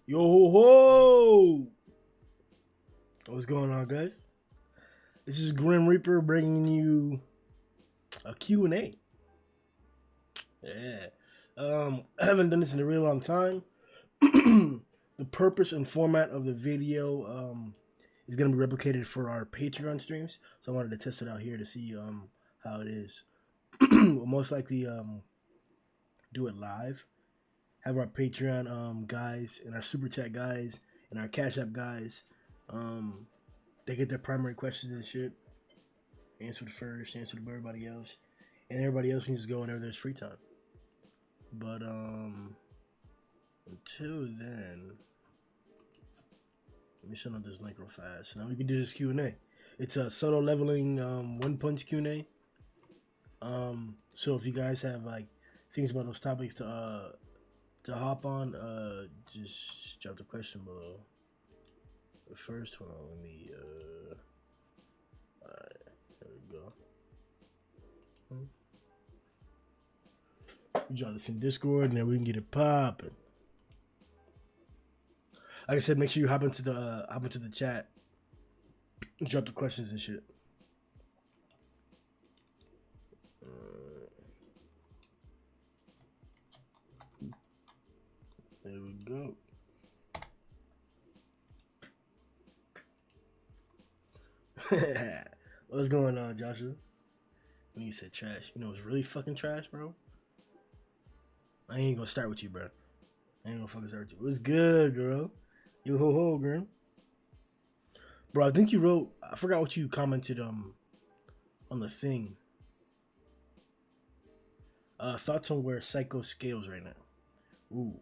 Yo ho ho! What's going on, guys? This is Grim Reaper bringing you a Q&A. Yeah. I haven't done this in a really long time. The purpose and format of the video is going to be replicated for our Patreon streams. So I wanted to test it out here to see how it is. We'll most likely do it live. Have our Patreon guys and our Super Chat guys and our Cash App guys. They get their primary questions and shit. Answered first, answered by everybody else. And everybody else needs to go whenever there's free time. But until then, let me send out this link real fast. Now we can do this Q&A. It's a solo leveling one punch Q&A. So if you guys have like things about those topics to hop on, just drop the question below. But first, hold on, let me alright, there we go. We drop this in Discord and then we can get it popping. Like I said, make sure you hop into the chat, drop the questions and shit. There we go. What's going on, Joshua? When you said trash, you know it's really fucking trash, bro. I ain't gonna start with you, bro. I ain't gonna fucking start with you. What's good, girl? You ho ho, girl. Bro, I think you wrote. I forgot what you commented on the thing. Thoughts on where Psycho scales right now? Ooh.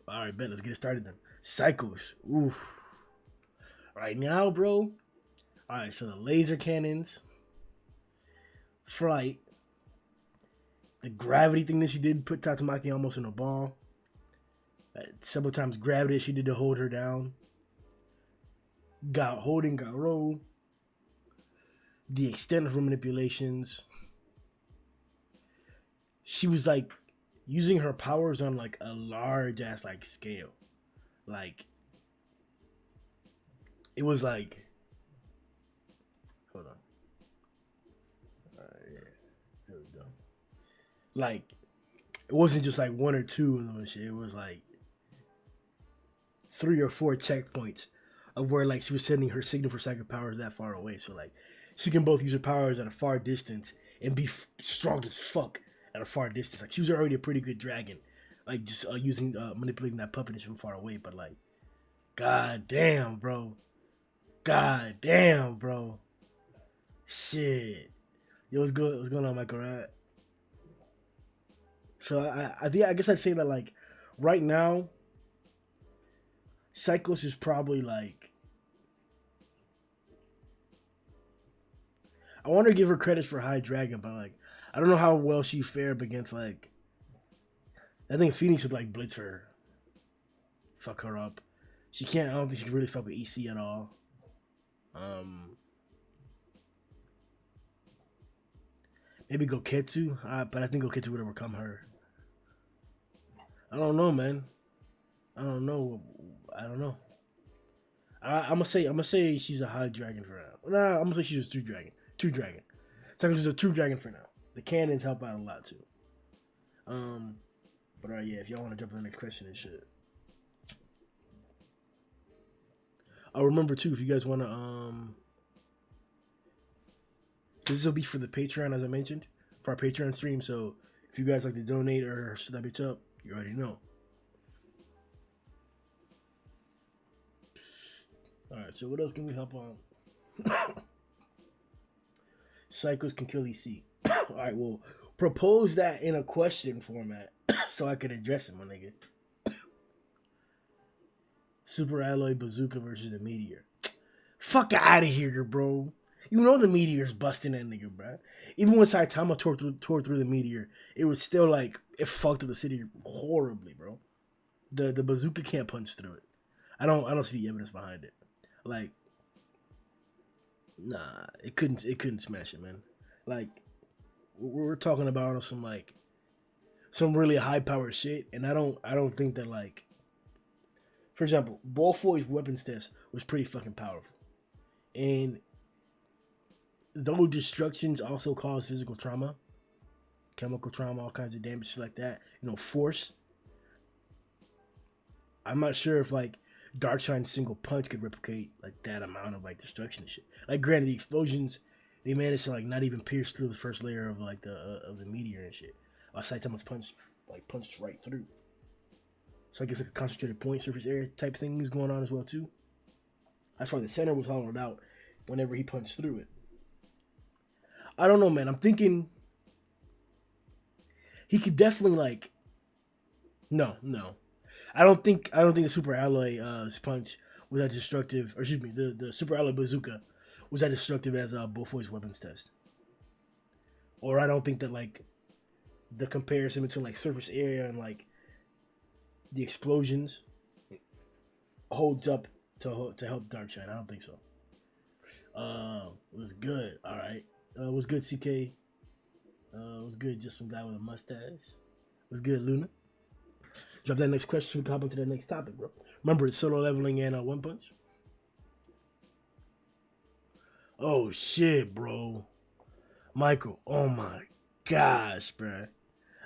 All right, bet. Let's get it started then. Psychos. Ooh. Right now, bro. All right, so the laser cannons, flight, the gravity thing that she did put Tatsumaki almost in a ball. Several times gravity she did to hold her down. Got rolled. The extent of her manipulations. She was like using her powers on like a large ass like scale. Like it was like, hold on. Yeah, there we go. Like it wasn't just like one or two of them and shit. It was like 3 or 4 checkpoints of where like she was sending her signal for psychic powers that far away. So like she can both use her powers at a far distance and be strong as fuck at a far distance. Like she was already a pretty good dragon, like just using manipulating that puppet from far away. But like, god damn, bro, shit. Yo, what's good? What's going on, Michael? Right? So I guess I'd say that like right now, Psychos is probably like, I want to give her credit for High Dragon, but like I don't know how well she fared against like, I think Phoenix would like blitz her, fuck her up. She can't. I don't think she can really fuck with EC at all. Maybe Goketsu, but I think Goketsu would overcome her. I don't know, man. I don't know. I'm gonna say she's a High Dragon for now. Nah, I'm gonna say she's a true dragon. True dragon. So she's a true dragon for now. The cannons help out a lot too. But alright, yeah. If y'all want to jump on the next question and shit. I'll remember too if you guys want to this will be for the Patreon, as I mentioned, for our Patreon stream. So if you guys like to donate or step it up, you already know. All right, so what else can we help on? Psychos can kill EC. All right, well, propose that in a question format so I could address it, my nigga. Super Alloy Bazooka versus the Meteor. Fuck out of here, bro. You know the Meteor's busting that nigga, bro. Even when Saitama tore through the Meteor, it was still like, it fucked up the city horribly, bro. The bazooka can't punch through it. I don't see the evidence behind it. Like, nah, it couldn't smash it, man. Like, we're talking about some some really high powered shit, and I don't think that, like, for example, Balfoy's weapons test was pretty fucking powerful, and those destructions also cause physical trauma, chemical trauma, all kinds of damage like that. You know, force. I'm not sure if like Darkshine's single punch could replicate like that amount of like destruction and shit. Like, granted, the explosions, they managed to like not even pierce through the first layer of like the meteor and shit. Saitama's punched right through. So I guess like a concentrated point surface area type thing is going on as well too. That's why the center was hollowed out whenever he punched through it. I don't know, man. I'm thinking he could definitely like. No. I don't think the super alloy punch was that destructive. Or excuse me, the super alloy bazooka was that destructive as Balfoy's weapons test. Or I don't think that like the comparison between like surface area and like the explosions holds up to help Darkshine. I don't think so. It was good. All right. It was good, CK. It was good, just some guy with a mustache. It was good, Luna. Drop that next question so we can hop into the next topic, bro. Remember, it's solo leveling and one punch. Oh shit, bro. Michael, oh my gosh, bro.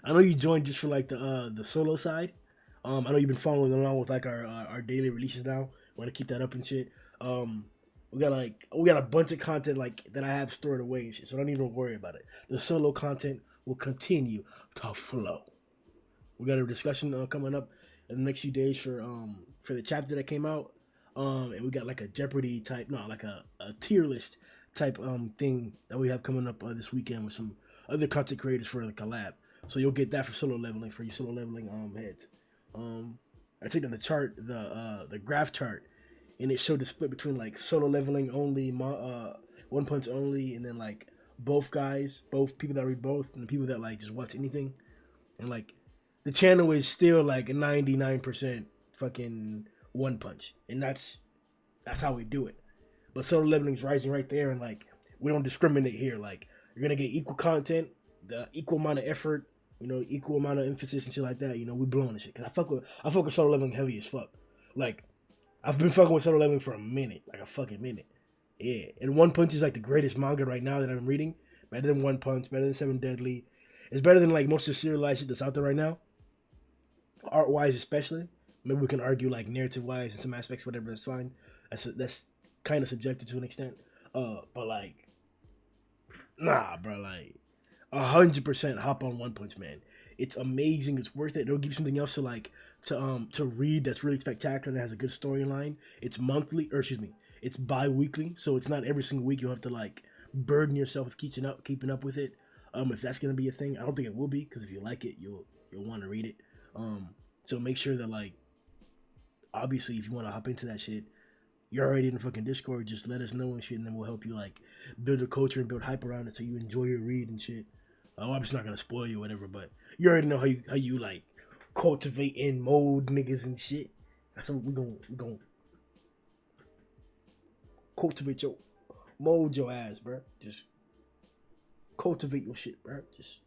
I know you joined just for like the solo side. I know you've been following along with like our daily releases now. Want to keep that up and shit. We got a bunch of content like that I have stored away and shit, so don't even worry about it. The solo content will continue to flow. We got a discussion coming up in the next few days for the chapter that came out. And we got like a Jeopardy type, no, like a tier list type thing that we have coming up this weekend with some other content creators for the collab. So you'll get that for solo leveling, for you solo leveling heads. I took the chart, the graph chart, and it showed the split between like solo leveling only, one punch only, and then like both people that read both, and the people that like just watch anything. And like the channel is still like 99% fucking one punch, and that's how we do it. But solo leveling is rising right there, and like we don't discriminate here. Like, you're gonna get equal content, the equal amount of effort, you know, equal amount of emphasis and shit like that. You know, we blowing this shit because I fuck with solo leveling heavy as fuck. Like, I've been fucking with solo leveling for a minute, like a fucking minute. Yeah, and One Punch is like the greatest manga right now that I'm reading. Better than One Punch, better than Seven Deadly. It's better than like most of the serialized shit that's out there right now. Art wise, especially. Maybe we can argue like narrative wise in some aspects, whatever. That's fine. That's kind of subjective to an extent. But like, nah, bro. Like, 100% hop on One Punch Man. It's amazing. It's worth it. It'll give you something else to like to read that's really spectacular and has a good storyline. It's monthly, or excuse me, it's bi-weekly, so it's not every single week. You'll have to like burden yourself with keeping up with it. If that's gonna be a thing, I don't think it will be, because if you like it, you'll want to read it. So make sure that like, obviously, if you want to hop into that shit, you're already in the fucking Discord. Just let us know and shit, and then we'll help you like build a culture and build hype around it so you enjoy your read and shit. I'm obviously not gonna spoil you or whatever, but you already know how you like cultivate and mold niggas and shit. That's what we gonna cultivate mold your ass, bro. Just cultivate your shit, bro. Just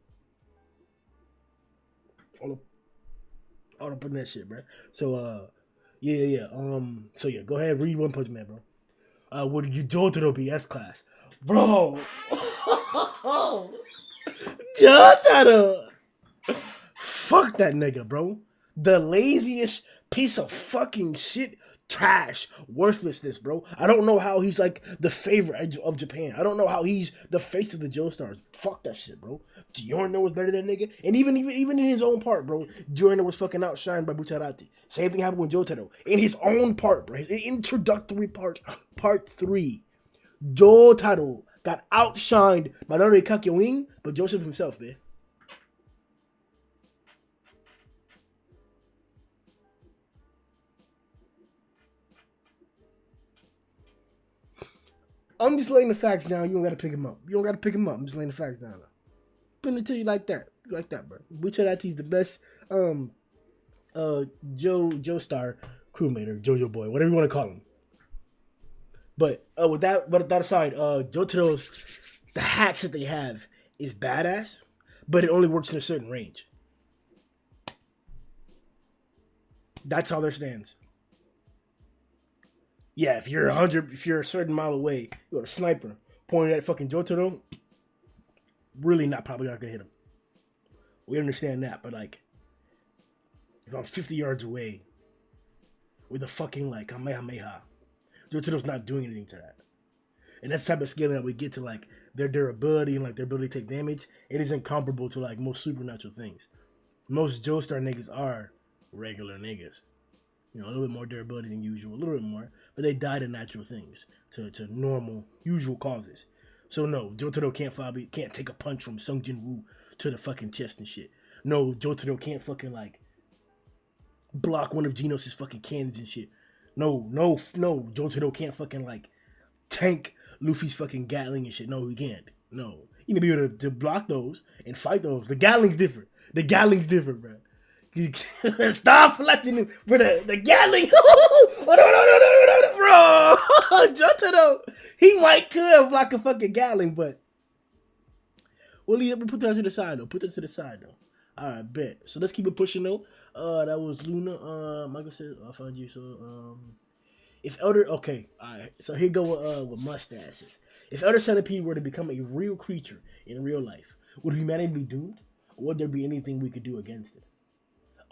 all up in that shit, bro. So yeah. So yeah, go ahead, read One Punch Man, bro. What did you do to the BS class, bro? Jotaro. Fuck that nigga, bro. The laziest piece of fucking shit, trash, worthlessness, bro. I don't know how he's like the favorite of Japan. I don't know how he's the face of the Joestars. Fuck that shit, bro. Giorno was better than that nigga, and even in his own part, bro, Giorno was fucking outshined by Bucciarati. Same thing happened with Jotaro in his own part, bro. His introductory part 3. Jotaro got outshined by not only Kakyoin, but Joseph himself, man. I'm just laying the facts down. You don't gotta pick him up. I'm just laying the facts down. Putting it to you like that. Like that, bro. Bucciarati's the best Joestar crewmate, or Jojo boy, whatever you want to call him. But with that aside, Jotaro's, the hacks that they have is badass, but it only works in a certain range. That's how their stands. Yeah, if you're a certain mile away, you got a sniper pointing at fucking Jotaro, really probably not gonna hit him. We understand that, but like, if I'm 50 yards away with a fucking like Kamehameha, Jotaro's not doing anything to that. And that's the type of scaling that we get to like their durability and like their ability to take damage. It isn't comparable to like most supernatural things. Most Joestar niggas are regular niggas. You know, a little bit more durability than usual, a little bit more, but they die to natural things, to normal, usual causes. So no, Jotaro can't take a punch from Sung Jin Woo to the fucking chest and shit. No, Jotaro can't fucking like block one of Genos' fucking cannons and shit. No, Jotaro can't fucking like tank Luffy's fucking Gatling and shit. No, he can't. No, you can be able to block those and fight those. The Gatling's different. Bro. Stop fletching him for the Gatling. Oh, no, bro. Jotaro, he could block a fucking Gatling, but we'll put that to the side though. All right, bet. So let's keep it pushing though. That was Luna. Michael said, "I'll find you." So, if Elder, okay, all right. So here go with mustaches. If Elder Centipede were to become a real creature in real life, would humanity be doomed? Or would there be anything we could do against it?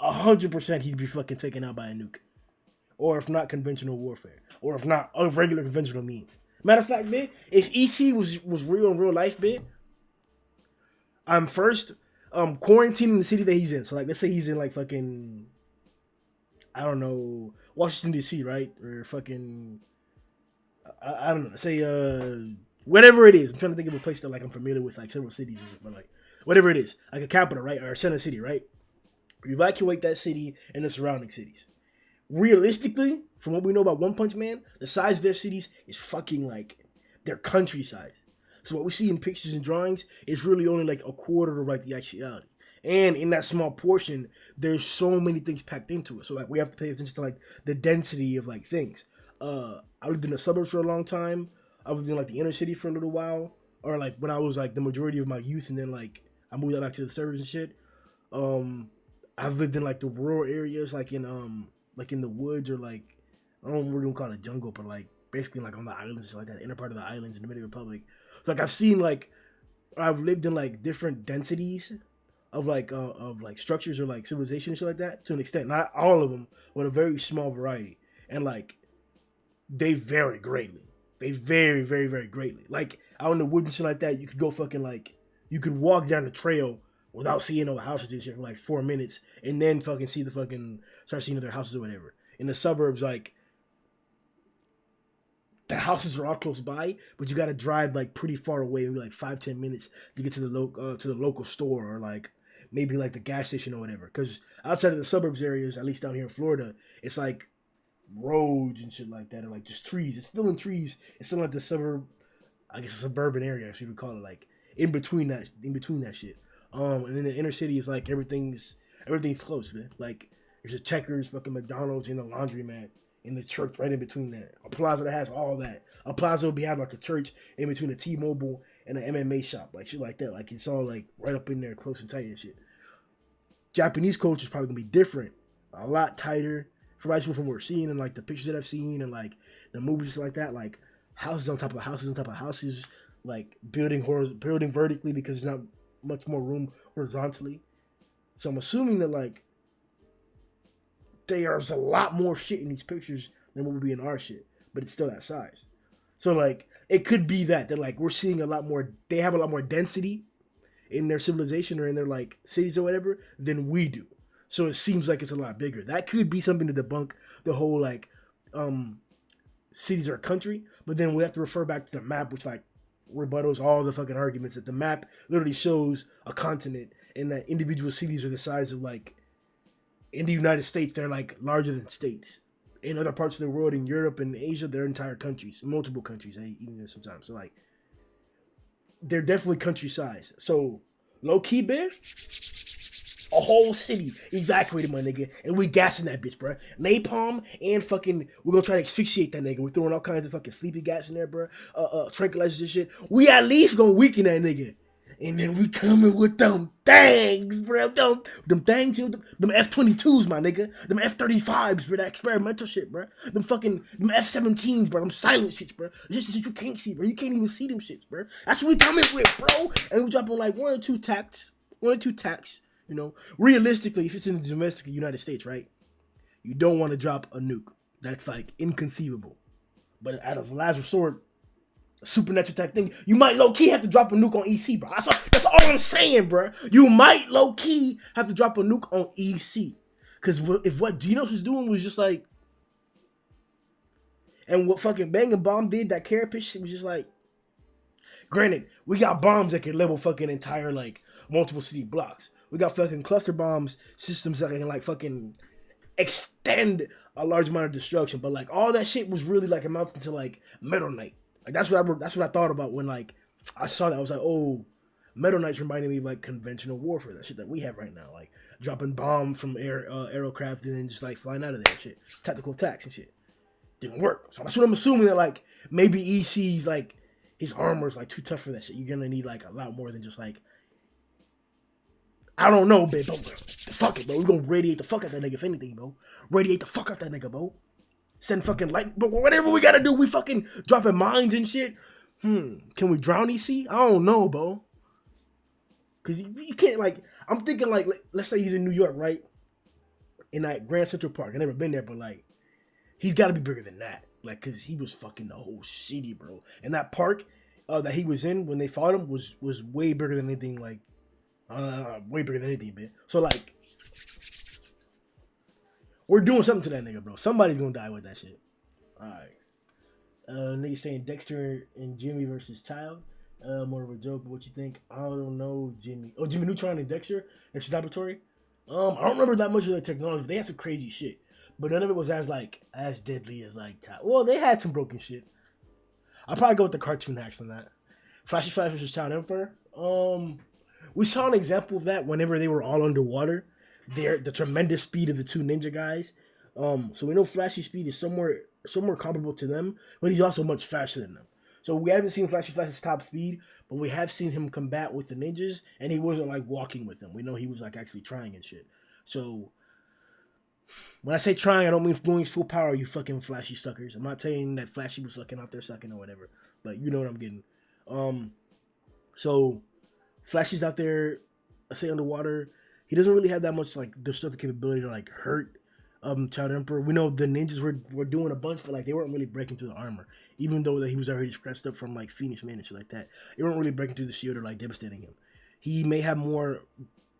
100% he'd be fucking taken out by a nuke. Or if not, conventional warfare. Or if not, regular conventional means. Matter of fact, man, if EC was real in real life, man, I'm first quarantining the city that he's in. So like, let's say he's in like fucking, I don't know, Washington DC, right? Or fucking, I don't know, say whatever it is. I'm trying to think of a place that like I'm familiar with, like several cities, but like whatever it is, like a capital, right, or a center city, right? Evacuate that city and the surrounding cities. Realistically, from what we know about One Punch Man, the size of their cities is fucking like their country size. So what we see in pictures and drawings is really only like a quarter of like the actuality. And in that small portion, there's so many things packed into it. So like we have to pay attention to like the density of like things. I lived in the suburbs for a long time. I lived in like the inner city for a little while, or like when I was like the majority of my youth, and then like I moved out back to the suburbs and shit. I've lived in like the rural areas, like in the woods, or like I don't know what we're gonna call it, jungle, but like basically like on the islands, like that inner part of the islands in the Dominican Republic. So like I've seen like I've lived in like different densities of like structures or like civilization and shit like that to an extent. Not all of them, but a very small variety, and like they vary greatly. They vary very, very greatly. Like out in the woods and shit like that, you could go fucking like you could walk down the trail without seeing no houses and shit for like 4 minutes, and then fucking start seeing other houses or whatever. In the suburbs, like the houses are all close by, but you gotta drive like pretty far away, maybe like 5-10 minutes to get to the local store, or like maybe like the gas station or whatever. Because outside of the suburbs areas, at least down here in Florida, it's like roads and shit like that, or like just trees. It's still in trees. It's still like the suburb, I guess a suburban area, I should call it, like in between that shit. And then the inner city is like everything's close, man. Like there's a Checkers, fucking McDonald's, and a laundromat, in the church right in between that. A plaza that has all that. A plaza will have like a church in between a T-Mobile and an MMA shop, like shit like that. Like it's all like right up in there, close and tight and shit. Japanese culture is probably gonna be different, a lot tighter. From what we're seeing and like the pictures that I've seen and like the movies like that, like houses on top of houses on top of houses, like building vertically because there's not much more room horizontally. So I'm assuming that like there's a lot more shit in these pictures than what would be in our shit, but it's still that size. So like it could be that like we're seeing a lot more. They have a lot more density in their civilization or in their like cities or whatever than we do. So it seems like it's a lot bigger. That could be something to debunk the whole like cities are a country, but then we have to refer back to the map, which like rebuttals all the fucking arguments that the map literally shows a continent and that individual cities are the size of like in the United States, they're like larger than states. In other parts of the world, in Europe and Asia, they're entire countries, multiple countries, even sometimes. So like they're definitely country size. So low key, bitch. A whole city evacuated, my nigga, and we gassing that bitch, bro. Napalm and fucking, we're gonna try to asphyxiate that nigga. We're throwing all kinds of fucking sleepy gas in there, bro. Tranquilizers and shit. We at least gonna weaken that nigga. And then we coming with them things, bro. Them things, them F-22s, my nigga. Them F-35s, bro. That experimental shit, bro. Them F-17s, bro. Them silent shits, bro. Just shit you can't see, bro. You can't even see them shits, bro. That's what we coming with, bro. And we dropping like one or two tacks. You know, realistically, if it's in the domestic United States, right? You don't want to drop a nuke. That's like inconceivable. But as a last resort, supernatural type thing, you might low-key have to drop a nuke on EC, bro. That's all I'm saying, bro. You might low-key have to drop a nuke on EC. Because if what Genos was doing was just like, and what fucking Bang and Bomb did, that carapace shit was just like, granted, we got bombs that can level fucking entire, like, multiple city blocks. We got fucking cluster bombs systems that can, like, fucking extend a large amount of destruction. But, like, all that shit was really, like, amounting to, like, Metal Knight. Like that's what I thought about when like I saw that. I was like, oh, Metal Knight's reminding me of like conventional warfare, that shit that we have right now, like dropping bombs from aerocraft and then just like flying out of there, shit, tactical attacks and shit. Didn't work. So that's what I'm assuming, that like maybe EC's like his armor's like too tough for that shit. You're gonna need like a lot more than just like, I don't know, babe. Fuck it, bro. We're gonna radiate the fuck out that nigga if anything, bro. Radiate the fuck out that nigga, bro. Send fucking light, but whatever we gotta do, we fucking dropping mines and shit. Can we drown EC? I don't know, bro. Cause you can't like. I'm thinking like, let's say he's in New York, right? In like Grand Central Park. I never been there, but like, he's got to be bigger than that. Like, cause he was fucking the whole city, bro. And that park that he was in when they fought him was way bigger than anything. Like, way bigger than anything, man. So like, we're doing something to that nigga, bro. Somebody's gonna die with that shit. Alright. Nigga saying Dexter and Jimmy versus Child. More of a joke, but what you think? I don't know, Jimmy. Oh, Jimmy Neutron and Dexter's Laboratory. I don't remember that much of the technology. They had some crazy shit, but none of it was as deadly as like Child. Well, they had some broken shit. I'll probably go with the cartoon hacks on that. Flashy Flash versus Child Emperor. We saw an example of that whenever they were all underwater. The tremendous speed of the two ninja guys. So we know Flashy's speed is somewhere comparable to them, but he's also much faster than them. So we haven't seen Flashy Flash's top speed, but we have seen him combat with the ninjas, and he wasn't like walking with them. We know he was like actually trying and shit. So when I say trying, I don't mean going full power, you fucking Flashy suckers. I'm not saying that Flashy was sucking out there sucking or whatever, but you know what I'm getting. So Flashy's out there, I say underwater. He doesn't really have that much like destructive capability to like hurt Child Emperor. We know the ninjas were doing a bunch, but like they weren't really breaking through the armor, even though that he was already scratched up from like Phoenix Man and shit like that. They weren't really breaking through the shield or like devastating him. He may have more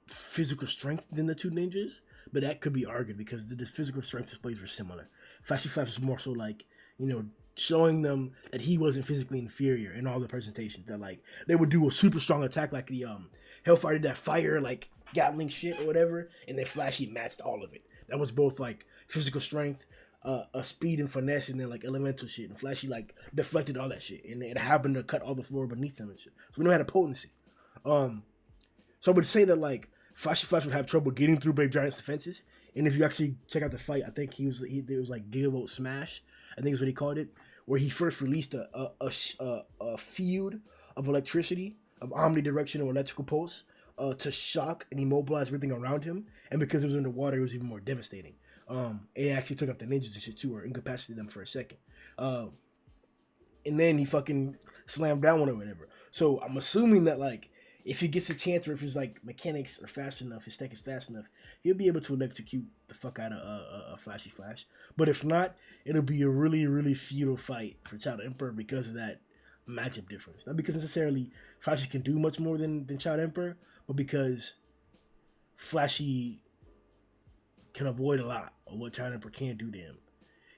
physical strength than the two ninjas, but that could be argued because the physical strength displays were similar. Flashy Flash was more so like, you know, showing them that he wasn't physically inferior in all the presentations. That like they would do a super strong attack like the Hellfire did that fire like Gatling shit or whatever, and then Flashy matched all of it. That was both like physical strength, a speed and finesse, and then like elemental shit. And Flashy like deflected all that shit, and it happened to cut all the floor beneath him and shit. So we know it had a potency. So I would say that like Flashy Flash would have trouble getting through Brave Giant's defenses. And if you actually check out the fight, I think it was like Gigavolt Smash, I think is what he called it, where he first released a field of electricity, of omnidirectional electrical pulse, to shock and immobilize everything around him. And because it was underwater, it was even more devastating. It actually took out the ninjas and shit too, or incapacitated them for a second. And then he fucking slammed down one or whatever. So I'm assuming that like if he gets a chance, or if his like mechanics are fast enough, his tech is fast enough, he'll be able to electrocute the fuck out of a Flashy Flash. But if not, it'll be a really, really futile fight for Child Emperor because of that matchup difference. Not because necessarily Flashy can do much more than Child Emperor, but because Flashy can avoid a lot of what Child Emperor can't do to him.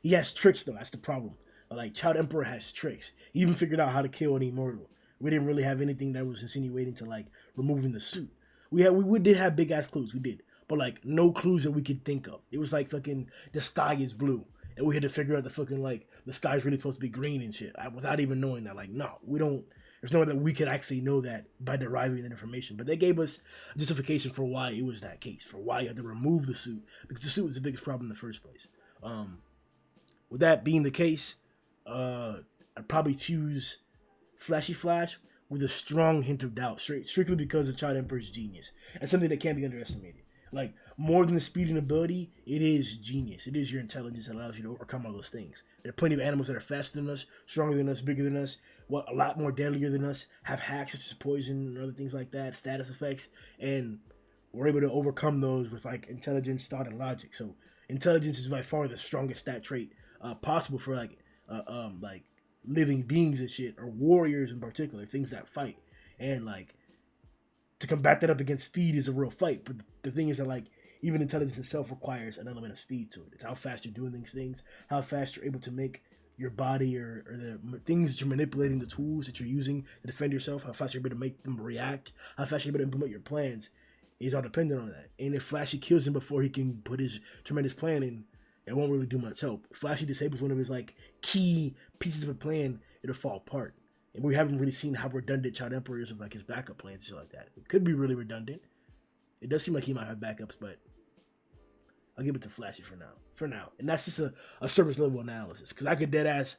He has tricks though, that's the problem. Like Child Emperor has tricks. He even figured out how to kill an immortal. We didn't really have anything that was insinuating to like removing the suit. We did have big ass clues, we did, but like no clues that we could think of. It was like fucking the sky is blue, and we had to figure out the fucking like the sky is really supposed to be green and shit without even knowing that. Like no, we don't. There's no way that we could actually know that by deriving that information. But they gave us justification for why it was that case, for why you had to remove the suit, because the suit was the biggest problem in the first place. With that being the case, I'd probably choose Flashy Flash, with a strong hint of doubt, strictly because of Child Emperor's genius. And something that can't be underestimated. Like, more than the speed and ability, it is genius. It is your intelligence that allows you to overcome all those things. There are plenty of animals that are faster than us, stronger than us, bigger than us, a lot more deadlier than us, have hacks such as poison and other things like that, status effects, and we're able to overcome those with like intelligence, thought, and logic. So intelligence is by far the strongest stat trait possible for like living beings and shit, or warriors in particular, things that fight. And like to combat that up against speed is a real fight. But the thing is that like even intelligence itself requires an element of speed to it. It's how fast you're doing these things, how fast you're able to make your body or the things that you're manipulating, the tools that you're using to defend yourself, how fast you're able to make them react, how fast you're able to implement your plans is all dependent on that. And if Flashy kills him before he can put his tremendous plan in, it won't really do much help. If Flashy disables one of his like key pieces of a plan, it'll fall apart. And we haven't really seen how redundant Child Emperor is with like his backup plans and shit like that. It could be really redundant. It does seem like he might have backups, but I'll give it to Flashy for now. For now, and that's just a surface level analysis. Because I could dead ass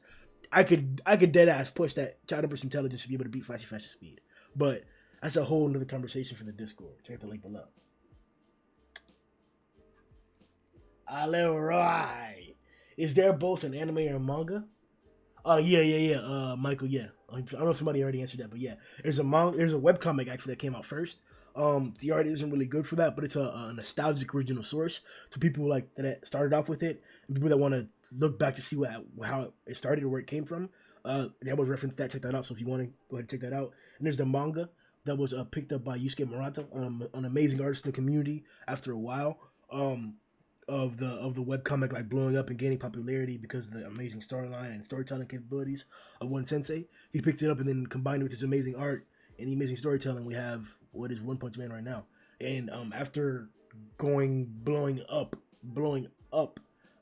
push that Child Emperor's intelligence to be able to beat Flashy Flash's speed. But that's a whole nother conversation for the Discord. Check the link below. Alright. Is there both an anime or a manga? Yeah. Michael, yeah. I don't know if somebody already answered that, but yeah. There's a webcomic actually that came out first. The art isn't really good for that, but it's a nostalgic original source to people like that started off with it, and people that want to look back to see how it started or where it came from. That was referenced that. Check that out. So if you want to go ahead and check that out. And there's the manga that was picked up by Yusuke Murata, an amazing artist in the community. After a while, of the webcomic like blowing up and gaining popularity because of the amazing storyline and storytelling capabilities of One Sensei, he picked it up and then combined it with his amazing art and the amazing storytelling, we have what is One Punch Man right now. And after blowing up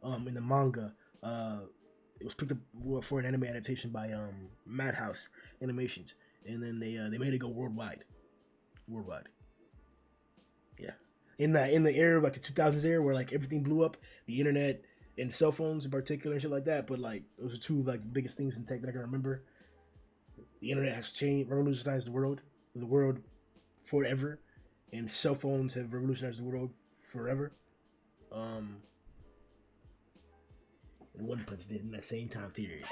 in the manga, it was picked up for an anime adaptation by Madhouse Animations, and then they made it go worldwide. Yeah, in the era of like the 2000s era where like everything blew up, the internet and cell phones in particular and shit like that. But like those are two like the biggest things in tech that I can remember. The internet has changed, revolutionized the world forever, and cell phones have revolutionized the world forever. And One Punch did in that same time period.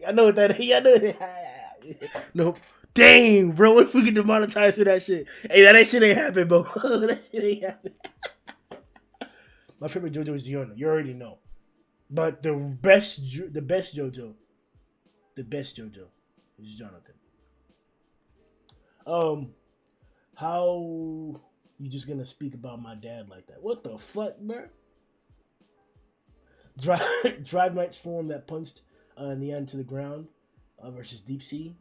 I know what that is. I know. No. Dang, bro. If we get demonetized for that shit. Hey, that shit ain't happen, bro. That shit ain't happen. My favorite JoJo is Zhoniin. You already know. But the best JoJo is Jonathan. How you just gonna speak about my dad like that? What the fuck, bro? Drive Knight's form that punched in the end to the ground versus Deep Sea.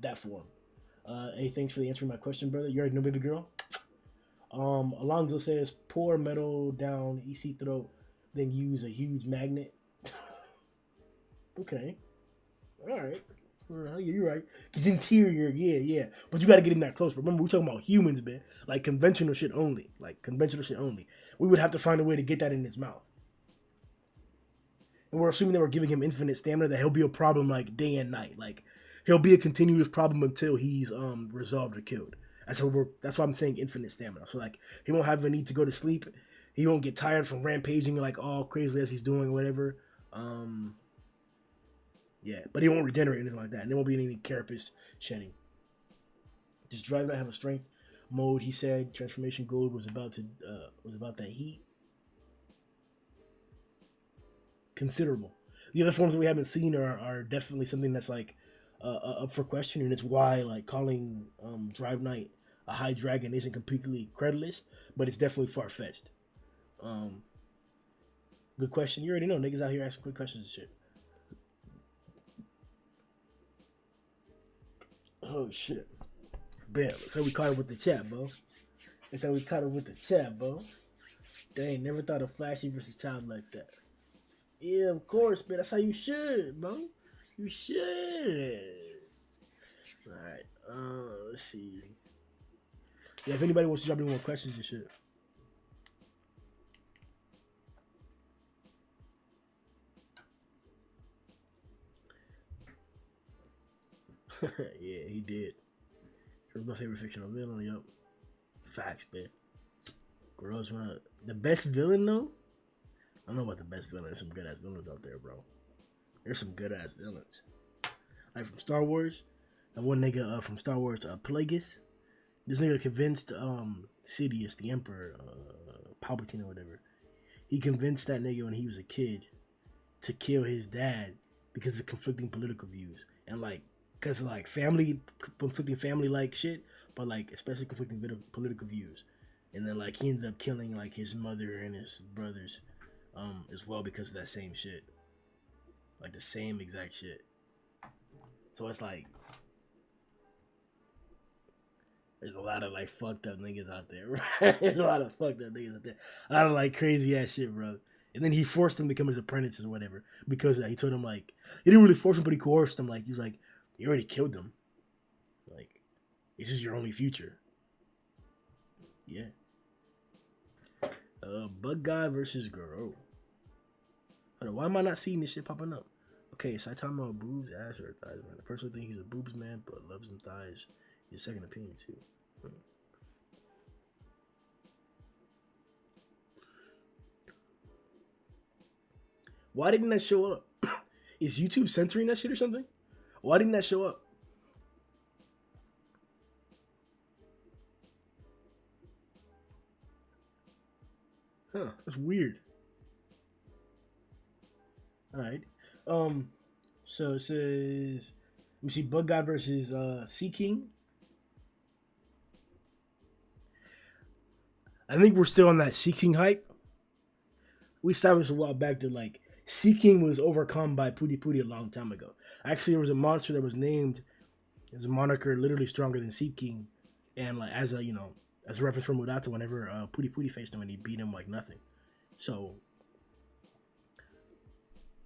That form. Hey, thanks for answering my question, brother. You already know, baby girl. Alonzo says pour metal down EC throat, then use a huge magnet. Okay. Alright. You're right. Because interior, yeah. But you got to get in that close. Remember, we're talking about humans, man. Like conventional shit only. We would have to find a way to get that in his mouth. And we're assuming that we're giving him infinite stamina, that he'll be a problem like day and night. Like he'll be a continuous problem until he's resolved or killed. That's why I'm saying infinite stamina. So like he won't have a need to go to sleep. He won't get tired from rampaging like all crazy as he's doing or whatever. Yeah, but he won't regenerate or anything like that. And there won't be any carapace shedding. Does Drive Knight have a strength mode? He said transformation gold was about that heat. Considerable. The other forms that we haven't seen are definitely something that's like up for question, and it's why like calling Drive Knight a high dragon isn't completely creditless, but it's definitely far fetched. Good question. You already know niggas out here asking quick questions and shit. Oh shit. Bam. So we caught it with the chat, bro. Dang, never thought of Flashy versus Child like that. Yeah, of course, man. That's how you should, bro. You should. Alright. Let's see. Yeah, if anybody wants to drop any more questions and shit. Yeah, he did. He was my favorite fictional villain. Yup. Facts, man. Gross one. The best villain though? I don't know about the best villain. There's some good ass villains out there, bro. There's some good ass villains. Like from Star Wars, and one nigga from Star Wars, Plagueis. This nigga convinced Sidious, the Emperor, Palpatine or whatever. He convinced that nigga when he was a kid to kill his dad because of conflicting political views and like because of like conflicting family like shit, but like especially conflicting political views. And then like he ended up killing like his mother and his brothers as well because of that same shit, like the same exact shit. So it's like there's a lot of like fucked up niggas out there. Right? There's a lot of fucked up niggas out there. A lot of like crazy ass shit, bro. And then he forced him to become his apprentices or whatever because of that. He told him like he didn't really force him, but he coerced him. Like he was like, "You already killed them. Like this is your only future." Yeah. Bug Guy versus Goro. Why am I not seeing this shit popping up? Okay, so I talking about boobs, ass, or thighs, man. I personally think he's a boobs man, but loves them thighs. His second opinion too. Why didn't that show up? Is YouTube censoring that shit or something? Why didn't that show up? Huh, that's weird. Alright. So it says let me see Bug God versus Sea King. I think we're still on that Sea King hype. We established a while back that like Sea King was overcome by Pooty Pooty a long time ago. Actually, there was a monster that was named as a moniker literally stronger than Sea King, and like as a as a reference from Murata whenever Pooty Pooty faced him and he beat him like nothing. So,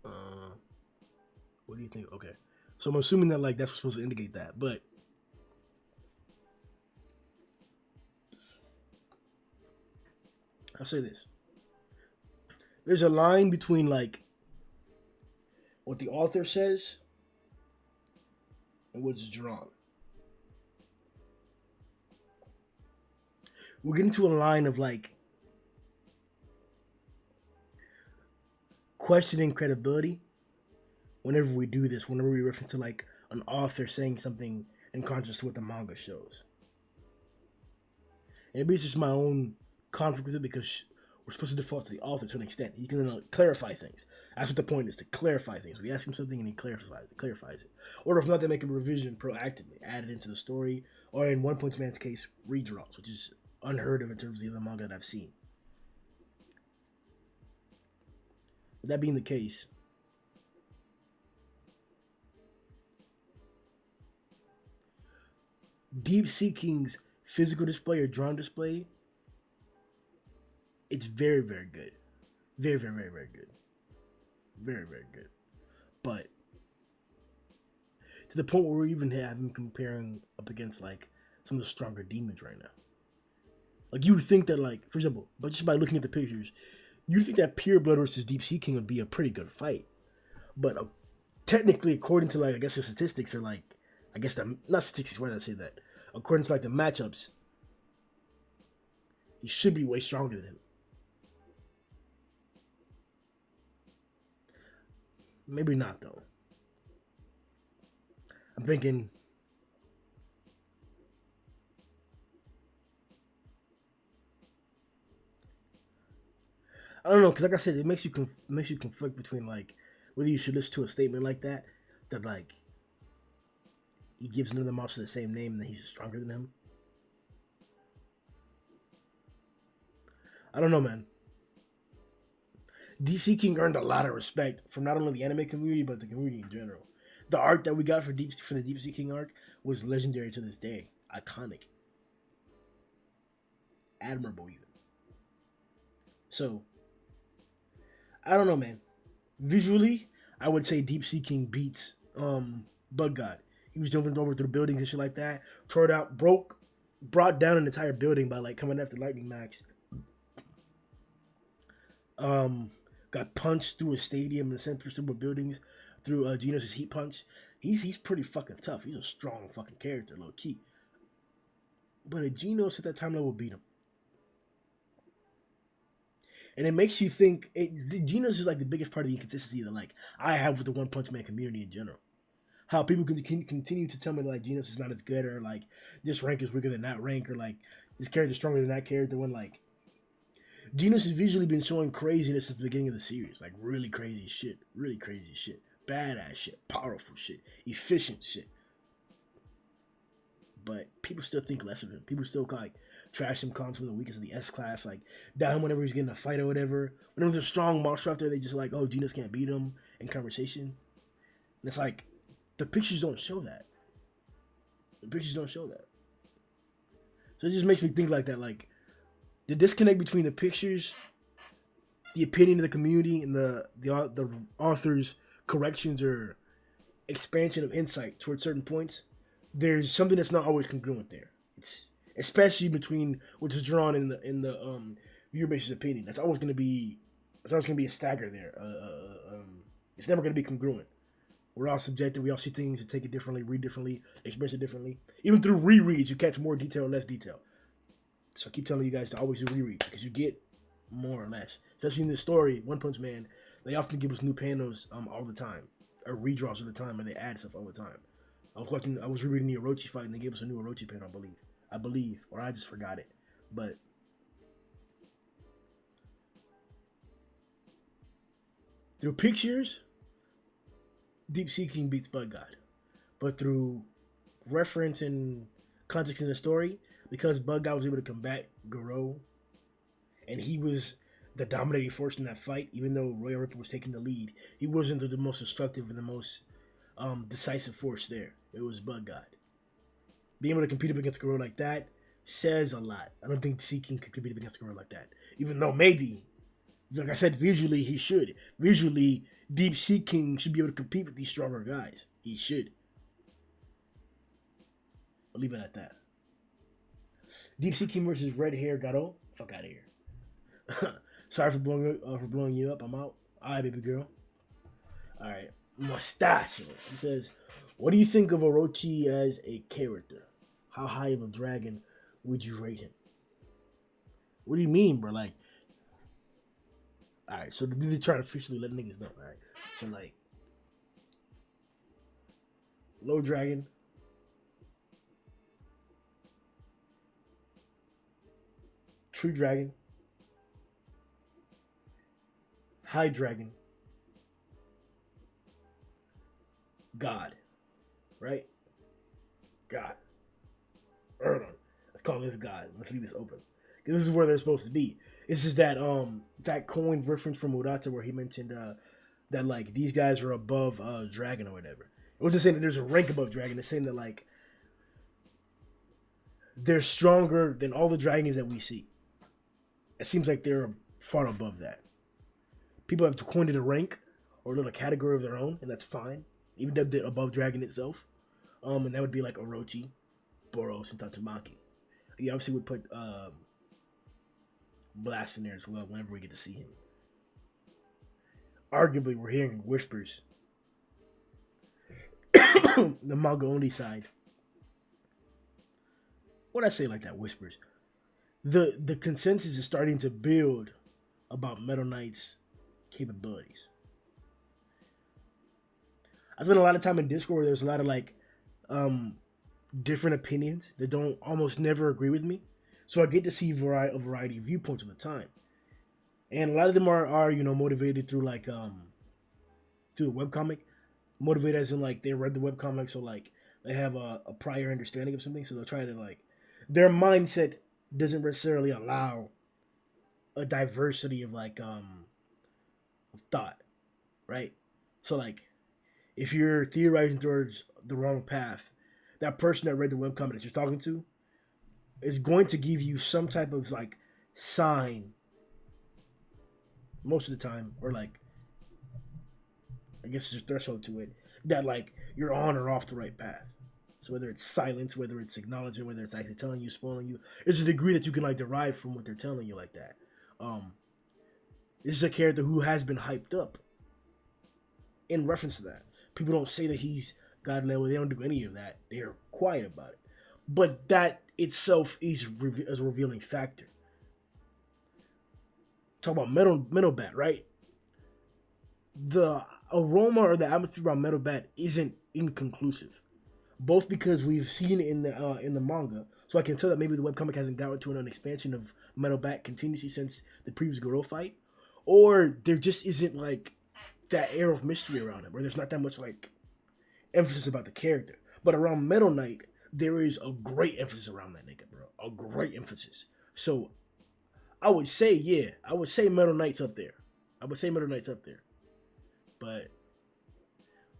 what do you think? Okay, so I'm assuming that like that's supposed to indicate that, but I'll say this: there's a line between like what the author says and what's drawn. We're getting to a line of like questioning credibility whenever we do this, whenever we reference to like an author saying something in contrast to what the manga shows. And maybe it's just my own conflict with it because we're supposed to default to the author to an extent. He can clarify things. That's what the point is, to clarify things. We ask him something and he clarifies it. Or if not, they make a revision proactively, add it into the story, or in One Punch Man's case, redraws, which is unheard of in terms of the other manga that I've seen. With that being the case, Deep Sea King's physical display or drawn display, it's very, very good. Very, very, very, very good. Very, very good. But to the point where we even have him comparing up against like some of the stronger demons right now. Like you would think that like, for example, but just by looking at the pictures, you'd think that Pure Blood versus Deep Sea King would be a pretty good fight. But technically, according to like I guess the statistics are like, I guess the not statistics. Why did I say that? According to like the matchups, he should be way stronger than him. Maybe not though. I'm thinking. I don't know, because like I said, it makes you conflict between like whether you should listen to a statement like that like he gives another monster the same name and that he's stronger than him. I don't know, man. DC King earned a lot of respect from not only the anime community but the community in general. The art that we got for the Deep Sea King arc was legendary to this day, iconic, admirable even. So I don't know, man. Visually, I would say Deep Sea King beats Bug God. He was jumping over through buildings and shit like that. Tore it out, brought down an entire building by like coming after Lightning Max. got punched through a stadium and sent through several buildings through Genos' heat punch. He's pretty fucking tough. He's a strong fucking character, low key. But a Genos at that time level beat him. And it makes you think Genos is like the biggest part of the inconsistency that like I have with the One Punch Man community in general. How people can continue to tell me like Genos is not as good, or like this rank is weaker than that rank, or like this character is stronger than that character, when like Genos has visually been showing craziness since the beginning of the series. Like really crazy shit. Badass shit. Powerful shit. Efficient shit. But people still think less of him. People still like trash him, call him from the weakest of the S class, like down him whenever he's getting a fight or whatever. Whenever there's a strong monster out there, they just like, oh, Genos can't beat him in conversation. And it's like the pictures don't show that. So it just makes me think like that, like the disconnect between the pictures, the opinion of the community, and the author's corrections or expansion of insight towards certain points. There's something that's not always congruent there. It's especially between what is drawn in the viewer base's opinion. That's always going to be a stagger there. It's never going to be congruent. We're all subjective. We all see things and take it differently, read differently, experience it differently. Even through rereads, you catch more detail or less detail. So I keep telling you guys to always do reread because you get more or less. Especially in this story, One Punch Man, they often give us new panels all the time, or redraws all the time, or they add stuff all the time. I was rereading the Orochi fight, and they gave us a new Orochi panel, I believe, or I just forgot it. But through pictures, Deep Seeking beats Bud God. But through reference and context in the story, because Bud God was able to combat Garo, and he was the dominating force in that fight, even though Royal Ripper was taking the lead, he wasn't the most destructive and the most decisive force there. It was Bud God. Being able to compete up against Garo like that says a lot. I don't think Seeking could compete up against Garo like that. Even though maybe, like I said, visually he should. Visually, Deep Seeking should be able to compete with these stronger guys. He should. I'll leave it at that. Deep Seeking versus Red Hair Garo. Fuck out of here. Sorry for blowing you up. I'm out. Alright, baby girl. Alright. Mustache. He says, what do you think of Orochi as a character? How high of a dragon would you rate him? What do you mean, bro? Like, alright, so they're trying to officially let niggas know, alright? So, like, low dragon, true dragon, high dragon, God, right? God. Hold on. Let's call this God. Let's leave this open. Because this is where they're supposed to be. It's just that that coin reference from Murata where he mentioned that like these guys are above dragon or whatever. It wasn't saying that there's a rank above dragon. It's saying that like they're stronger than all the dragons that we see. It seems like they're far above that. People have coined it a rank or a little category of their own, and that's fine. Even though they're above dragon itself. And that would be like Orochi, Boros, and Tatsumaki. You obviously would put Blast in there as well whenever we get to see him. Arguably, we're hearing whispers. The manga only side. What I say like that, whispers. The consensus is starting to build about Metal Knight's capabilities. I spent a lot of time in Discord where there's a lot of like different opinions that don't almost never agree with me. So I get to see a variety of viewpoints all the time. And a lot of them are motivated through like through a webcomic. Motivated as in like they read the webcomic, so like they have a prior understanding of something, so they'll try to like their mindset doesn't necessarily allow a diversity of like of thought, right? So like if you're theorizing towards the wrong path, that person that read the webcomic that you're talking to is going to give you some type of like sign most of the time, or like I guess there's a threshold to it, that like you're on or off the right path. So whether it's silence, whether it's acknowledgement, whether it's actually telling you, spoiling you, there's a degree that you can like derive from what they're telling you like that. This is a character who has been hyped up in reference to that. People don't say that he's God level. They don't do any of that. They're quiet about it. But that itself is a revealing factor. Talk about metal bat, right? The aroma or the atmosphere about metal bat isn't inconclusive. Both because we've seen it in the manga, so I can tell that maybe the webcomic hasn't gotten to an expansion of metal bat continuously since the previous Goro fight, or there just isn't like that air of mystery around him, or there's not that much like emphasis about the character. But around Metal Knight, there is a great emphasis around that nigga, bro. A great emphasis. So I would say, yeah, I would say Metal Knight's up there. But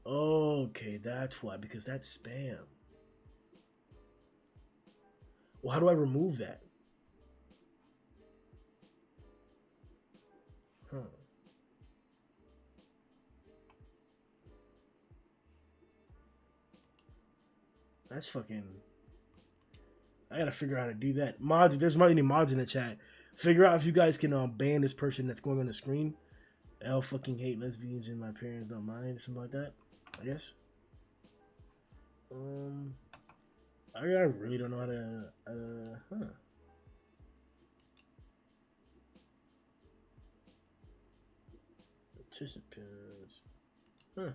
okay, that's why, because that's spam. Well, how do I remove that? Huh. That's fucking. I gotta figure out how to do that. Mods, there's not any mods in the chat. Figure out if you guys can ban this person that's going on the screen. I'll fucking hate lesbians and my parents don't mind, something like that. I guess. I really don't know how to. Participants. Huh.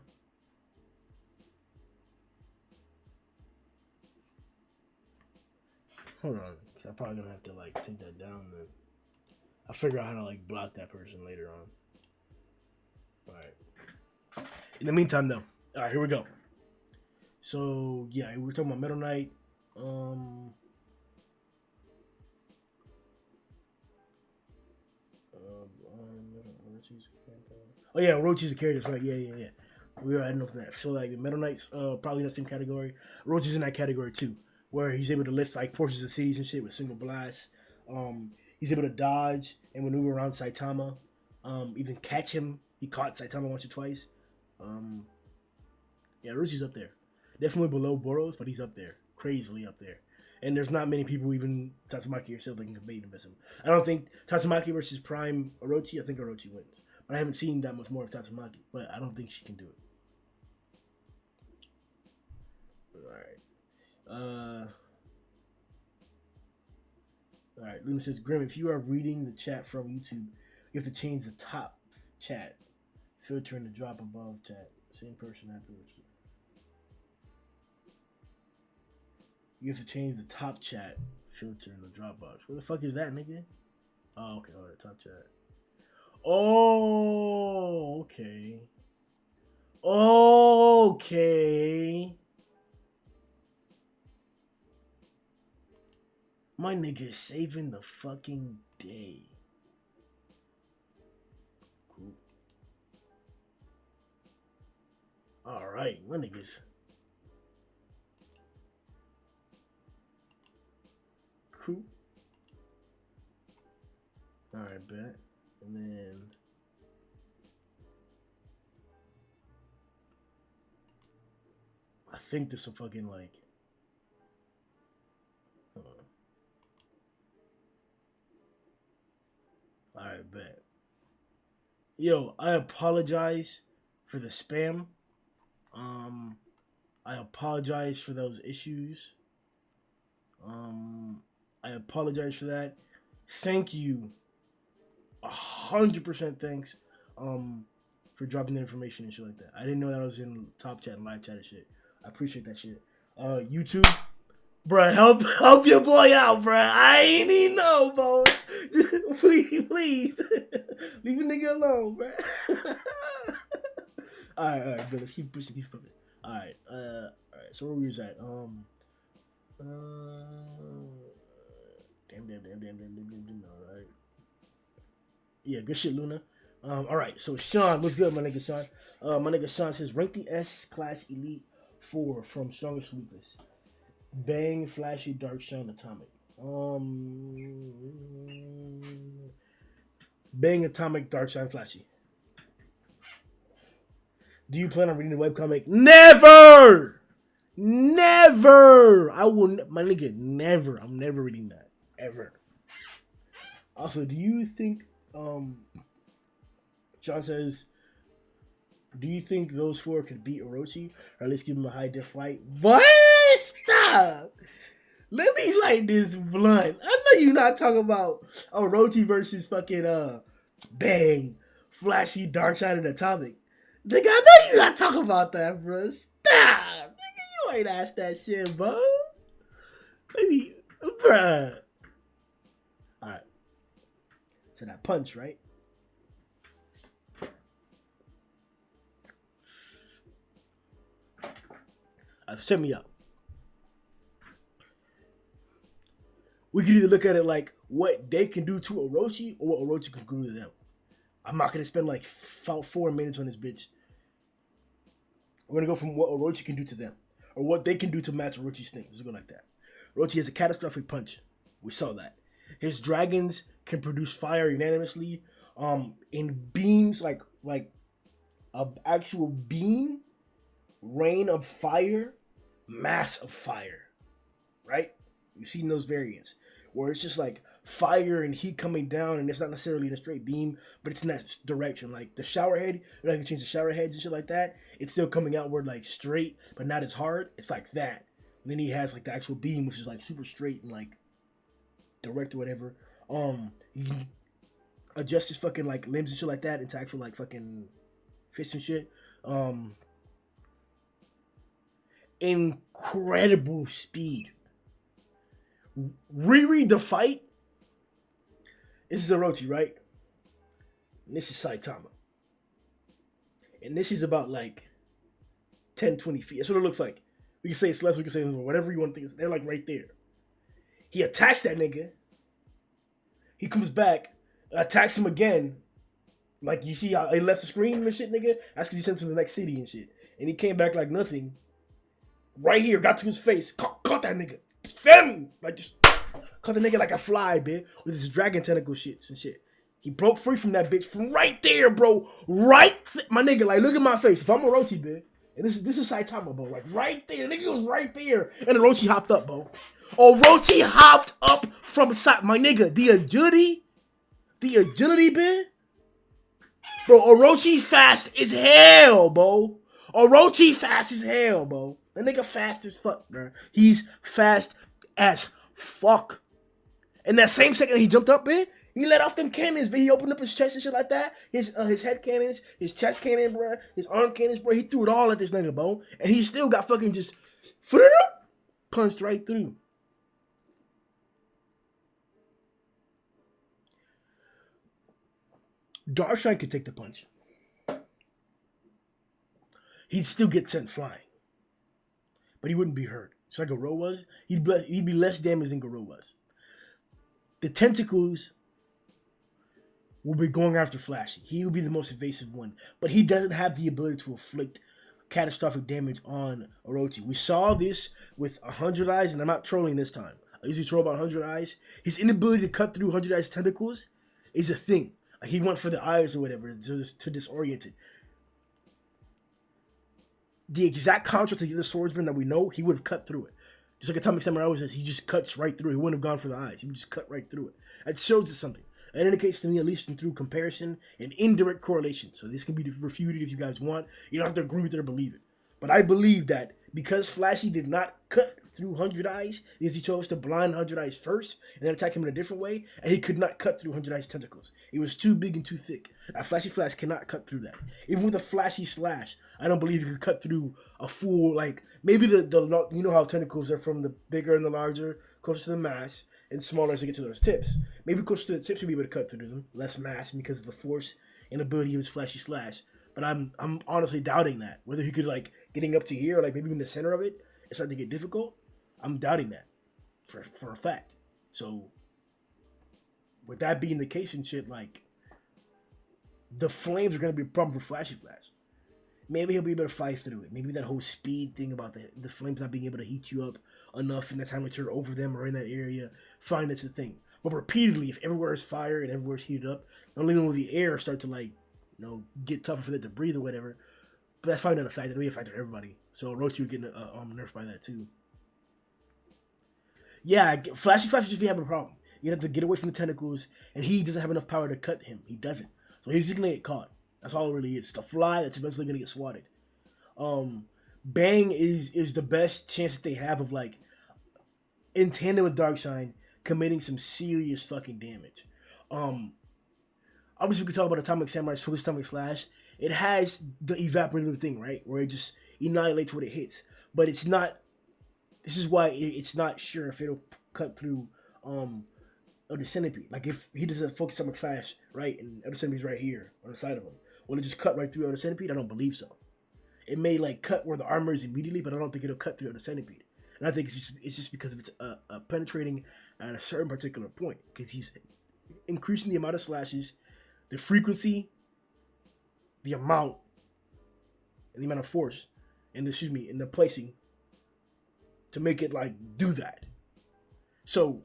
Hold on, because I'm probably gonna have to like take that down. Then I'll figure out how to like block that person later on. All right. In the meantime, though, all right, here we go. So yeah, we're talking about Metal Knight. Oh yeah, Orochi's a character, right? Yeah. We were adding up for that. So like Metal Knight's probably in the same category. Orochi's in that category too, where he's able to lift like portions of cities and shit with single blasts. He's able to dodge and maneuver around Saitama. Even catch him. He caught Saitama once or twice. Yeah, Orochi's up there. Definitely below Boros, but he's up there. Crazily up there. And there's not many people, even Tatsumaki herself, that can compete against him. I don't think Tatsumaki versus Prime Orochi, I think Orochi wins. But I haven't seen that much more of Tatsumaki. But I don't think she can do it. Alright, Luna says, Grim, if you are reading the chat from YouTube, you have to change the top chat. Filter in the drop above chat. Same person afterwards. You have to change the top chat filter in the Dropbox. What the fuck is that, nigga? Oh, okay. All right, top chat. Oh, okay. Okay. My nigga is saving the fucking day. Cool. All right, my niggas. Cool. All right, bet. And then I think this will fucking like. All right, bet. Yo, I apologize for the spam. I apologize for those issues. I apologize for that. Thank you. 100% thanks. For dropping the information and shit like that. I didn't know that was in top chat and live chat and shit. I appreciate that shit. YouTube, bruh, help your boy out, bruh. I ain't even know, bro. please, leave a nigga alone, bruh. all right, bro. Let's keep pushing. All right. So where we was at? Damn. All right. Yeah, good shit, Luna. All right. So Sean, what's good, my nigga Sean? My nigga Sean says rank the S class elite 4 from strongest to weakest. Bang, flashy, dark shine, atomic. Bang, atomic, dark shine, flashy. Do you plan on reading the webcomic? Never! I will, my nigga, never. I'm never reading that. Ever. Also, do you think, Sean says, do you think those four could beat Orochi? Or at least give him a high diff fight? What? Stop! Let me light this blunt. I know you're not talking about Orochi versus fucking Bang, Flashy, Darkseid, and Atomic. Nigga, I know you're not talking about that, bro. Stop! Nigga, you ain't asked that shit, bro. Maybe, bruh. Alright. So that punch, right? Set me up. We can either look at it like what they can do to Orochi or what Orochi can do to them. I'm not going to spend like 4 minutes on this bitch. We're going to go from what Orochi can do to them or what they can do to match Orochi's thing. Let's go like that. Orochi has a catastrophic punch. We saw that. His dragons can produce fire unanimously in beams like an actual beam, rain of fire, mass of fire, right? You've seen those variants where it's just like fire and heat coming down, and it's not necessarily in a straight beam, but it's in that direction. Like the shower head, you can change the shower heads and shit like that. It's still coming outward like straight, but not as hard. It's like that. And then he has like the actual beam, which is like super straight and like direct or whatever. He can adjust his fucking like limbs and shit like that into actual like fucking fists and shit. Incredible speed. Reread the fight. This is Orochi, right? And this is Saitama. And this is about like 10, 20 feet. That's what it looks like. We can say it's less, we can say it's more. Whatever you want to think. They're like right there. He attacks that nigga. He comes back, attacks him again. Like you see how he left the screen and shit, nigga? That's because he sent him to the next city and shit. And he came back like nothing. Right here, got to his face. Caught that nigga. Fam! Like just caught the nigga like a fly, bitch. With his dragon tentacle shits and shit. He broke free from that bitch from right there, bro. My nigga, like look at my face. If I'm Orochi, bitch. And this is Saitama, bro. Like right there. The nigga was right there. And Orochi hopped up, bro. Orochi hopped up from side. My nigga, the agility, bitch. Bro, Orochi fast as hell, bro. Orochi fast as hell, bro. That nigga fast as fuck, bro. He's fast as fuck. And that same second he jumped up, man, he let off them cannons, but he opened up his chest and shit like that. His head cannons, his chest cannon, bro. His arm cannons, bro. He threw it all at this nigga, bro. And he still got fucking just punched right through. Darkseid could take the punch. He'd still get sent flying. But he wouldn't be hurt. Just like Garo was. He'd be less damaged than Garo was. The tentacles will be going after Flashy. He will be the most evasive one. But he doesn't have the ability to inflict catastrophic damage on Orochi. We saw this with 100 Eyes, and I'm not trolling this time. I usually troll about 100 Eyes. His inability to cut through 100 Eyes' tentacles is a thing. Like he went for the eyes or whatever to disorient it. The exact contrast to the other swordsman that we know, he would have cut through it. Just like Atomic Samurai always says, he just cuts right through it. He wouldn't have gone for the eyes. He would just cut right through it. That shows us something. It indicates to me, at least through comparison, an indirect correlation. So this can be refuted if you guys want. You don't have to agree with it or believe it. But I believe that because Flashy did not cut through 100 Eyes, because he chose to blind 100 Eyes first and then attack him in a different way, and he could not cut through 100 Eyes' tentacles. It was too big and too thick. A Flashy Flash cannot cut through that. Even with a Flashy Slash, I don't believe he could cut through a full, like, maybe the you know how tentacles are from the bigger and the larger, closer to the mass, and smaller as they get to those tips. Maybe closer to the tips, you'll be able to cut through them. Less mass because of the force and ability of his Flashy Slash. But I'm honestly doubting that. Whether he could, like, getting up to here, or like maybe in the center of it, it's starting to get difficult. I'm doubting that for a fact. So, with that being the case and shit, like, the flames are going to be a problem for Flashy Flash. Maybe he'll be able to fight through it. Maybe that whole speed thing about the flames not being able to heat you up enough in that time that you're over them or in that area, fine, that's the thing. But repeatedly, if everywhere is fire and everywhere is heated up, not only will the air start to, like, you know, get tougher for that to breathe or whatever, but that's probably not a factor. It'll be a factor for everybody. So Orochi would get nerfed by that too. Yeah, Flashy Flash would just be having a problem. You have to get away from the tentacles, and he doesn't have enough power to cut him. He doesn't. So he's just gonna get caught. That's all it really is. It's a fly that's eventually gonna get swatted. Um, Bang is the best chance that they have of like in tandem with Darkshine committing some serious fucking damage. Um, Obviously we can talk about Atomic Samurai's Focus Atomic Slash. It has the evaporative thing, right, where it just annihilates what it hits, but it's not. This is why it's not sure if it'll cut through Elder Centipede. Like if he does a Focus Atomic Slash, right, and Elder Centipede's right here on the side of him, will it just cut right through Elder Centipede? I don't believe so. It may like cut where the armor is immediately, but I don't think it'll cut through Elder Centipede. And I think it's just because of it's penetrating at a certain particular point, because he's increasing the amount of slashes, the frequency, the amount, and the amount of force, and and the placing to make it like do that. So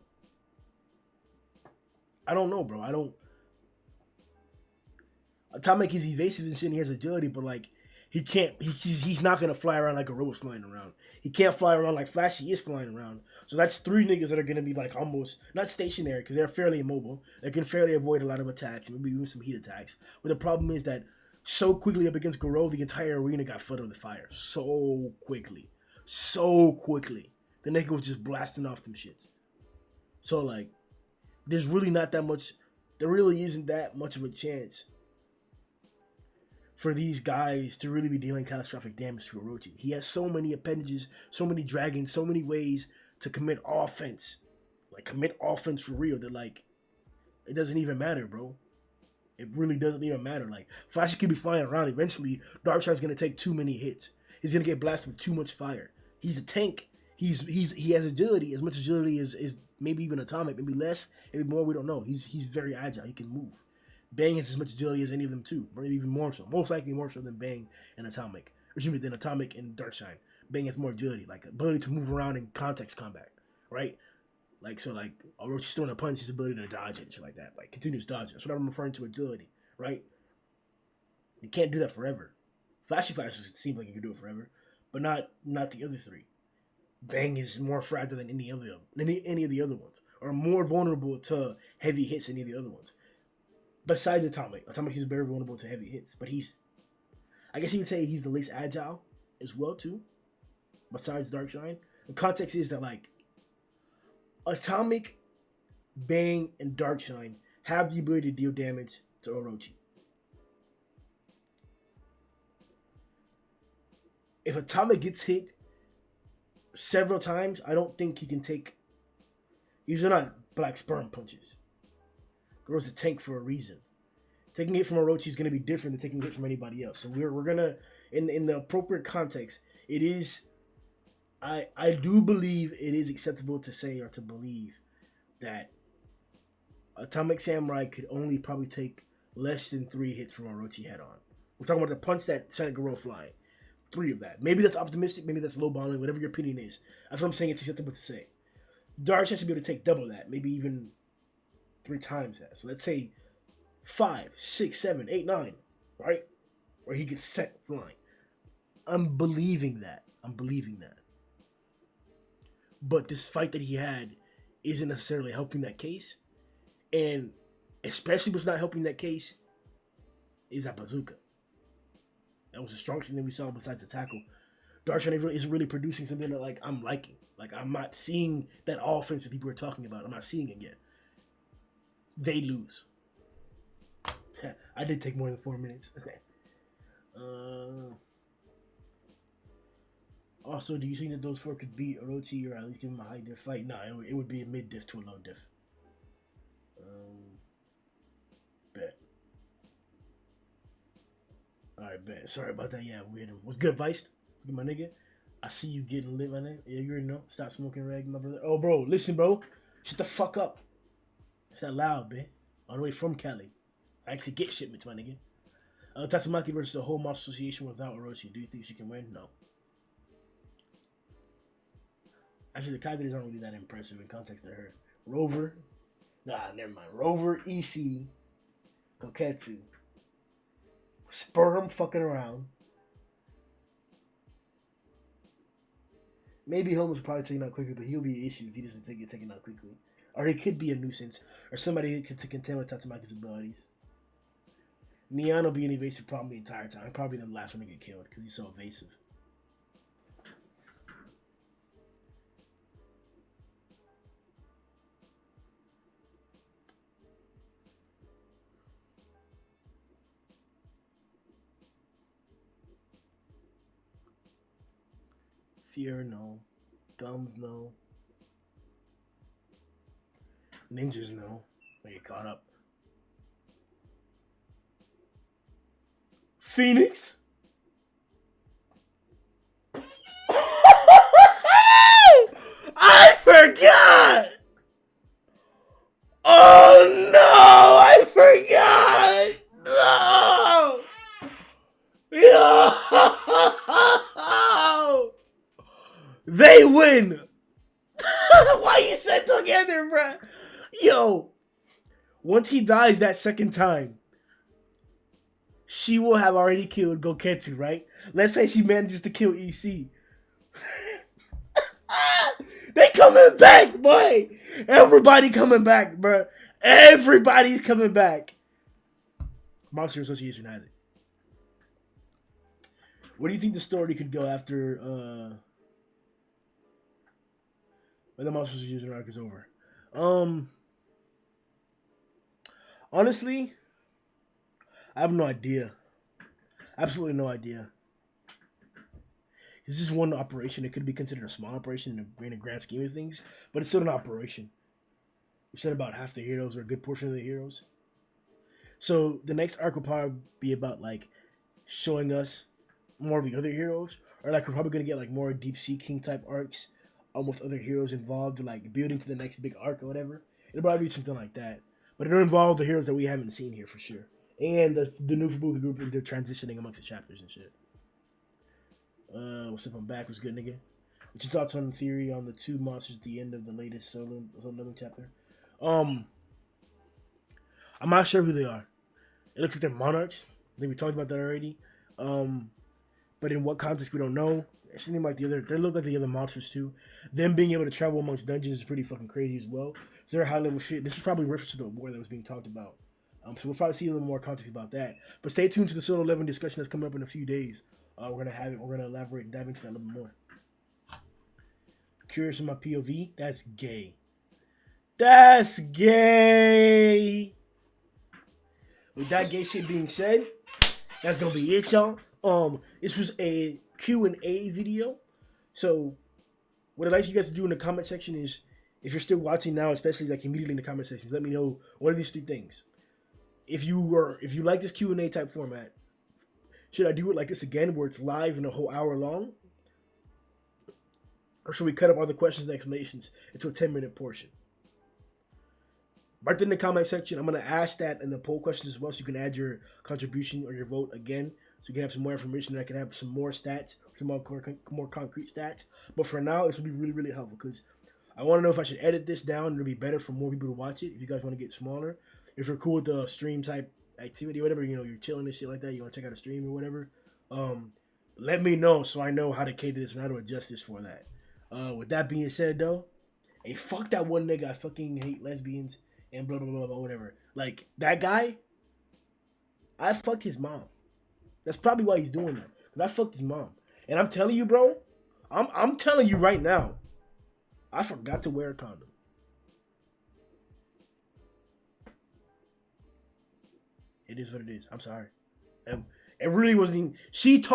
I don't know, bro. I don't. Atomic is evasive and shit. And he has agility, but like he can't. He's not gonna fly around like a robot's flying around. He can't fly around like Flashy is flying around. So that's three niggas that are gonna be like almost not stationary because they're fairly immobile. They can fairly avoid a lot of attacks, maybe even some heat attacks. But the problem is that so quickly up against Goro, the entire arena got flooded with fire. So quickly. The nigga was just blasting off them shits. So like, there's really not that much. There really isn't that much of a chance for these guys to really be dealing catastrophic damage to Orochi. He has so many appendages, so many dragons, so many ways to commit offense. Like, commit offense for real. That, like, it doesn't even matter, bro. It really doesn't even matter. Like, Flashy could be flying around. Eventually, Darkshine's going to take too many hits. He's going to get blasted with too much fire. He's a tank. He has agility, as much agility as maybe even Atomic, maybe less, maybe more, we don't know. He's very agile. He can move. Bang has as much agility as any of them too, or maybe even more so. Most likely more so than Bang and Atomic. Or excuse me, than Atomic and Darkshine. Bang has more agility, like ability to move around in context combat, right? Like so, like Orochi's throwing a punch, his ability to dodge it and shit like that, like continuous dodging. That's what I'm referring to agility, right? You can't do that forever. Flashy Flash seems like you can do it forever, but not the other three. Bang is more fragile than any of the other ones, or more vulnerable to heavy hits than any of the other ones. Besides Atomic, he's very vulnerable to heavy hits, but I guess you would say he's the least agile as well too. Besides Darkshine, the context is that like Atomic, Bang, and Darkshine have the ability to deal damage to Orochi. If Atomic gets hit several times, I don't think he can take. These are not black sperm punches. Goro's a tank for a reason. Taking it from Orochi is going to be different than taking it from anybody else. So we're gonna, in the appropriate context, it is. I do believe it is acceptable to say or to believe that Atomic Samurai could only probably take less than 3 hits from Orochi head on. We're talking about the punch that sent Goro flying. 3 of that. Maybe that's optimistic. Maybe that's lowballing. Whatever your opinion is. That's what I'm saying. It's acceptable to say. Darkshine should be able to take double that. Maybe even 3 times that. So let's say 5, 6, 7, 8, 9, right? Where he gets sent flying. I'm believing that. But this fight that he had isn't necessarily helping that case. And especially what's not helping that case is that bazooka. That was the strongest thing that we saw besides the tackle. Darkshine isn't really producing something that like I'm liking. Like I'm not seeing that offense that people are talking about. I'm not seeing it yet. They lose. I did take more than 4 minutes. Also, do you think that those 4 could beat Orochi or at least give him a high diff fight? No, it would be a mid diff to a low diff. Bet. Alright, bet. Sorry about that. Yeah, weird. What's good, Vice? What's good, my nigga? I see you getting lit, my nigga. Yeah, you already know. Stop smoking rag, my brother. Oh, bro, listen, bro. Shut the fuck up. It's that loud, man. All the way from Cali. I actually get shipments, my nigga. Tatsumaki versus the whole Monster Association without Orochi. Do you think she can win? No. Actually, the Kaigeras aren't really that impressive in context of her. Rover. Nah, never mind. Rover, EC, Koketsu. Sperm fucking around. Maybe Homer's probably taken out quickly, but he'll be an issue if he doesn't get taken out quickly. Or he could be a nuisance. Or somebody to contend with Tatsumaki's abilities. Neon will be an evasive problem the entire time. Probably the last one to get killed because he's so evasive. Fear, no. Gums, no. Ninjas, no. I get caught up. Phoenix? I forgot! Oh no! I forgot! No! Yo! They win! Why you said together, bruh? Yo! Once he dies that second time, she will have already killed Goketsu, right? Let's say she manages to kill EC. They coming back, boy! Everybody coming back, bruh. Everybody's coming back. Monster Association has it. What do you think the story could go after when the Monster Association arc is over? Honestly, I have no idea. Absolutely no idea. This is one operation. It could be considered a small operation in the grand scheme of things, but it's still an operation. We said about half the heroes or a good portion of the heroes. So the next arc will probably be about like showing us more of the other heroes, or like we're probably gonna get like more Deep Sea King type arcs, with other heroes involved, like building to the next big arc or whatever. It'll probably be something like that, but it'll involve the heroes that we haven't seen here for sure, and the new Fubuki group. They're transitioning amongst the chapters and shit. What's up? I'm back. What's good, nigga? What's your thoughts on the theory on the two monsters at the end of the latest solo chapter? I'm not sure who they are. It looks like they're monarchs. I think we talked about that already. But in what context we don't know. It seems like they look like the other monsters too. Them being able to travel amongst dungeons is pretty fucking crazy as well. So they're high level shit. This is probably reference to the war that was being talked about. So we'll probably see a little more context about that. But stay tuned to the Solo 11 discussion that's coming up in a few days. We're gonna elaborate and dive into that a little bit more. Curious in my POV? That's gay. That's gay. With that gay shit being said, that's gonna be it, y'all. This was a Q&A video. So what I'd like you guys to do in the comment section is, if you're still watching now, especially like immediately in the comment section, let me know one of these three things. If you like this Q&A type format, should I do it like this again, where it's live and a whole hour long? Or should we cut up all the questions and explanations into a 10-minute portion? Right in the comment section, I'm going to ask that in the poll questions as well, so you can add your contribution or your vote again, so you can have some more information and I can have some more stats, some more concrete stats. But for now, this will be really, really helpful, because I want to know if I should edit this down. It'll be better for more people to watch it if you guys want to get smaller. If you're cool with the stream type activity, whatever, you're chilling and shit like that, you want to check out a stream or whatever, let me know so I know how to cater this and how to adjust this for that. With that being said, though, hey, fuck that one nigga. I fucking hate lesbians and blah, blah, blah, blah, whatever. Like, that guy, I fucked his mom. That's probably why he's doing that. Because I fucked his mom. And I'm telling you, bro, I'm telling you right now, I forgot to wear a condom. It is what it is. I'm sorry. It really wasn't even... She told